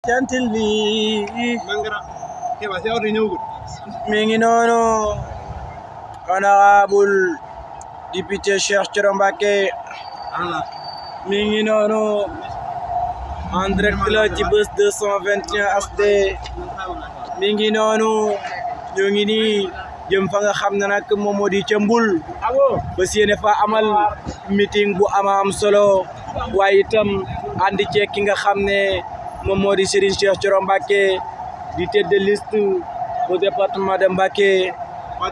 Chantilly Mangara ke ba sai ordre ñewul mi ngi noonu honorable député Cheikh Thioro Mbacké mi ngi noonu en direct la ci Buzz 221 HD mi ngi noonu ñoo ngi nii jëm fa nga xam ne nag moom moo di ca Mbul ba yéene fa amal meeting bu am solo waaye itam ànd ceeg ki nga xam ne moom moo di Serigne Cheikh Thioro Mbacké di tête de liste au département de Mbacké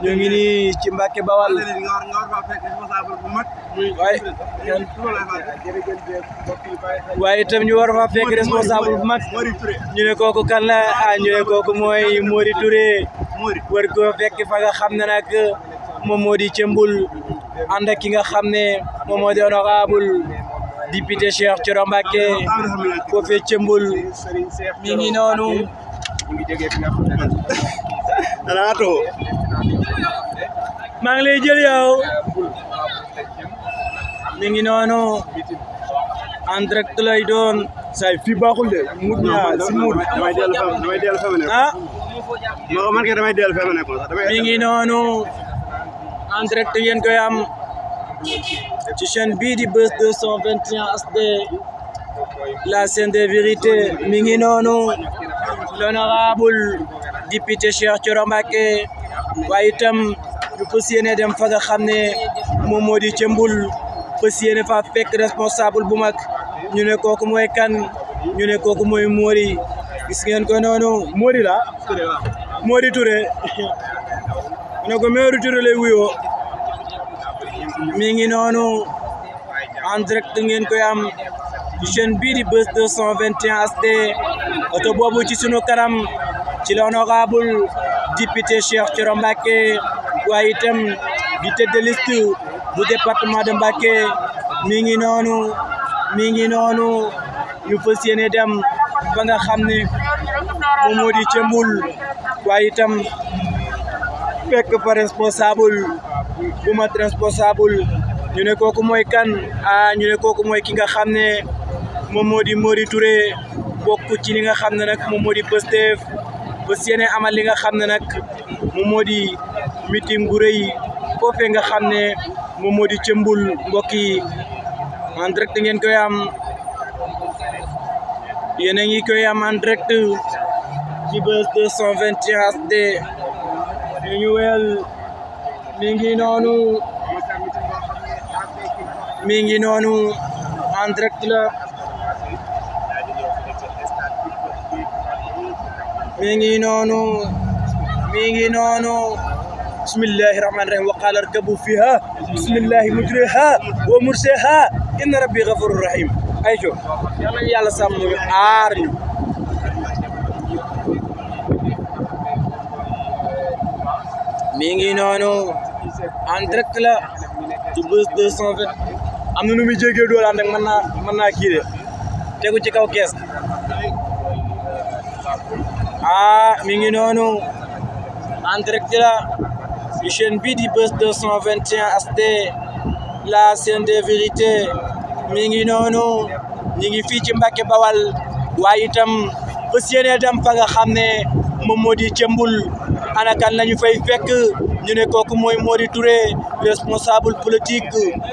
ñu ngi nii ci Mbacké Bawal waaye itam ñu war fa fekk responsable bu mag ñu ne kooku kan la ñu ne kooku mooy Mori Touré war ko fekk fa nga xam ne nag moom moo di Cembul ànd ak ki nga xam ne moom moo di honorable député Cheikh Thioro Mbacké foofee Cembul mi ngi noonu maa ngi lay jël yow mi ngi noonu en direct lay doon say fii baaxul de mut naa si mut damay dellu fa ma ah man kay damay dellu fa ma nekkoon sax mi ngi noonu en direct ngeen koy am ci chaîne bii di Buzz 221 HD la chaîne des vérités mi ngi noonu l'honorable député Cheikh Thioro Mbacké waaye itam ñu fas yéene dem fa nga xam ne moom moo di Cembul fas yéene fa fekk responsable bu mag ñu ne kooku mooy kan ñu ne kooku mooy Mori gis ngeen ko noonu Mori la Mori Touré ñu ne ko Mori Touré lay wuyoo mi ngi noonu en direct ngeen koy am ci chaîne bii di Buzz 221 HD oto boobu ci sunu kanam ci l'honorable député Cheikh Thioro Mbacké waaye itam di tête de liste bu département de Mbacké mi ngi noonu ñu fas yéene dem ba nga xam ne moom moo di Cembul waaye itam fekk fa responsable bu mat responsable ñu ne kooku mooy kan ñu ne kooku mooy ki nga xam ne moom moo di Mori Touré bokk ci li nga xam ne nag moom moo di Pastef fas yéene amal li nga xam ne nag moom moo di meeting bu rëy foofee nga xam ne moom moo di Cembul mbokk yi en direct ngeen koy am yéen a ngi koy am en direct ci Buzz 221 HD ñu wel mi ngi noonu en direct la mi ngi noonu bismillahi rahmani rahim wa qala arkabu fiha bismillahi mujriha wa mursaha inna rabbi ghafurur rahim ayco yàlla yàlla sàmm ñu aar ñu mi ngi noonu en direct la ci Buzz 220 am na nu muy jégee doole ànd ak mën naa kii de tegu ci kaw kees mi ngi noonu en direct la ci chaîne bii di Buzz 221 HD la chaîne des vérités mi ngi noonu ñi ngi fii ci Mbacké Bawal waaye itam fas yéene dem fa nga xam ne moom moo di Cembul ana kan lañu fay fekk ñu ne kooku mooy Mori Touré responsable politique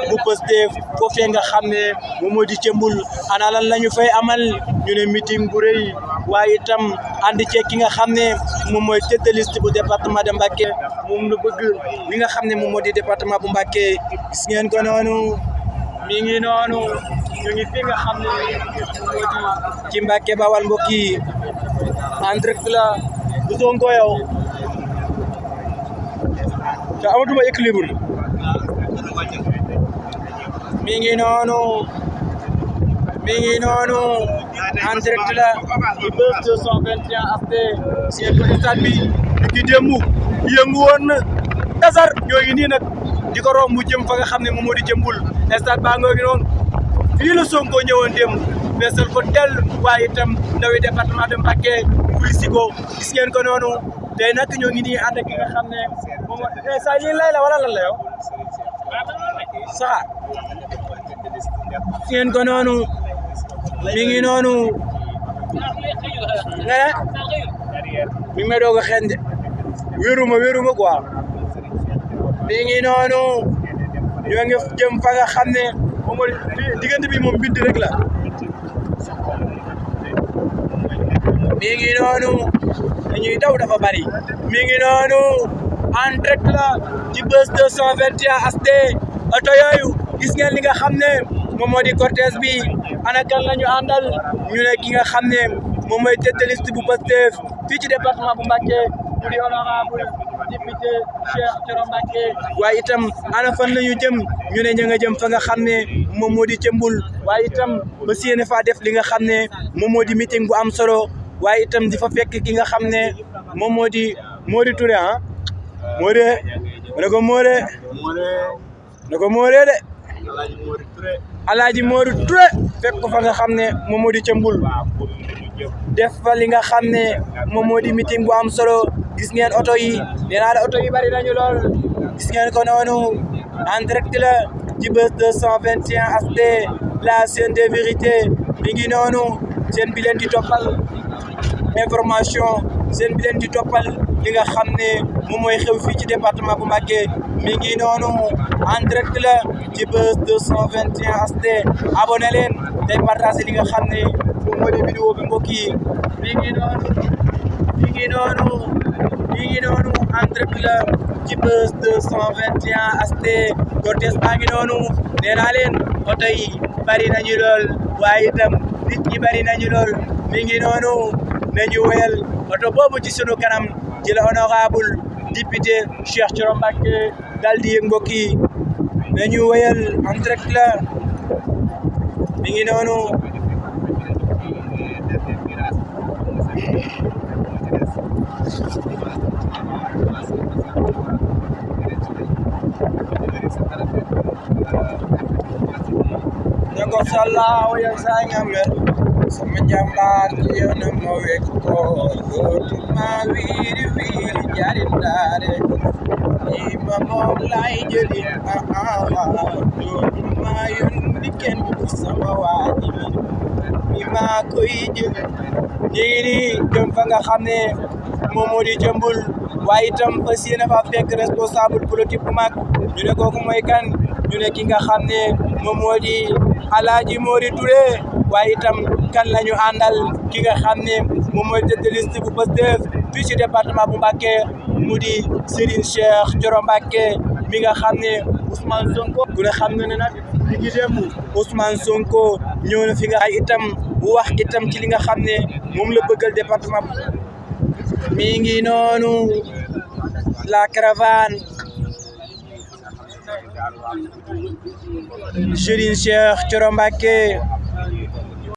bu Pastef foofee nga xam ne moom moo di Cembul ana lan lañu fay amal ñu ne meeting bu rëy waaye itam ànd ceeg ki nga xam ne moom mooy tête de liste bu département de Mbacké moom la bëgg li nga xam ne moom moo di département bu Mbacké gis ngeen ko noonu mi ngi noonu ñu ngi fi nga xam ne moo di ci Mbacké Bawal mbokk yi en direct la bu Sonko yow te amatuma équilibre mi ngi noonu en direct la ci Buzz 221 HD seen ko stade bi di démb yëngu woon na tasar ñoo ngi nii nag di ko romb jëm fa nga xam ne moom moo di Cembul stade baa ngoo ngi noonu fii la Sonko ñëwoon démb feesal ko del waaye itam ndawi département de Mbacké wuy si ko gis ngeen ko noonu tey nag ñoo ngi nii ànd ak ki nga xam ne moom saa yi lay la wala lan la yow saxaar gis ngeen ko noonu mi ngi noonu nga ne mi ngi may doog a xeeñ de wéruma quoi mi ngi noonu ñoo ngi jëm fa nga xam ne moom mooy diggante bi moom bind rek la mi ngi noonu dañuy daw dafa bari mi ngi noonu en direct la ci Buzz 221 HD oto yooyu gis ngeen li nga xam ne moom moo di cortège bi ana kan la ñu àndal ñu ne ki nga xam ne moom mooy tête de liste bu Pastef fii ci département bu Mbacké mu di honorable député Cheikh Thioro Mbacké waaye itam ana fan la ñu jëm ñu ne ña nga jëm fa nga xam ne moom moo di Cëmbul waaye itam ba siyéene faa def li nga xam ne moom moo di meeting bu am solo waaye itam di fa fekk ki nga xam ne moom moo di Mody Touré ah Mody ne ko Mody de Alaaji Mody Touré fekk ko fa nga xam ne moom moo di Cëmbul def fa li nga xam ne moom moo di meeting bu am solo gis ngeen oto yi nee naa la oto yi bari nañu lool gis ngeen ko noonu en direct la ci Buzz 221 HD la chaîne des vérités mi ngi noonu seen bi leen di toppal information seen bi leen di toppal li nga xam ne moom mooy xew fii ci département bu Mbacké mi ngi noonu en direct la ci Buzz 221 HD abonné leen day partagé li nga xam ne moom moo di vidéo bi mbokk yi mi ngi noonu en direct la ci Buzz 221 HD cortège baa ngi noonu nee naa leen oto yi bari nañu lool waaye itam nit ñi bari nañu lool mi ngi noonu nañu wéyal oto boobu ci sunu kanam ci la honorable député Cheikh Thioro Mbacké dal di yëg mbokk yi nañu wéyal en direct la mi ngi noonu Nako sallah wa ya sangamer sama jambar yana mo wek ko ma wiri jarin dare ima mo lay jeli ma yun diken sama wajibi ima koy jël ñi dem fa nga xam ne moom moo di Cëmbul waaye itam fas yéene fa fekk responsable politique bu mag ñu ne kooku mooy kan ñu ne ki nga xam ne moom moo di Alaaji Mody Touré waaye itam kan la ñu àndal ki nga xam ne moom mooy tête de liste bu Pastef fii ci département bu Mbacké mu di Serigne Cheikh Thioro Mbacké mi nga xam ne Ousmane Sonko ku ne xam na ne nag li ngi dem Ousmane Sonko ñëw na fi nga ay itam wax itam ci li nga xam ne moom la bëggal département mi ngi noonu la caravane Serigne Cheikh Thioro Mbacké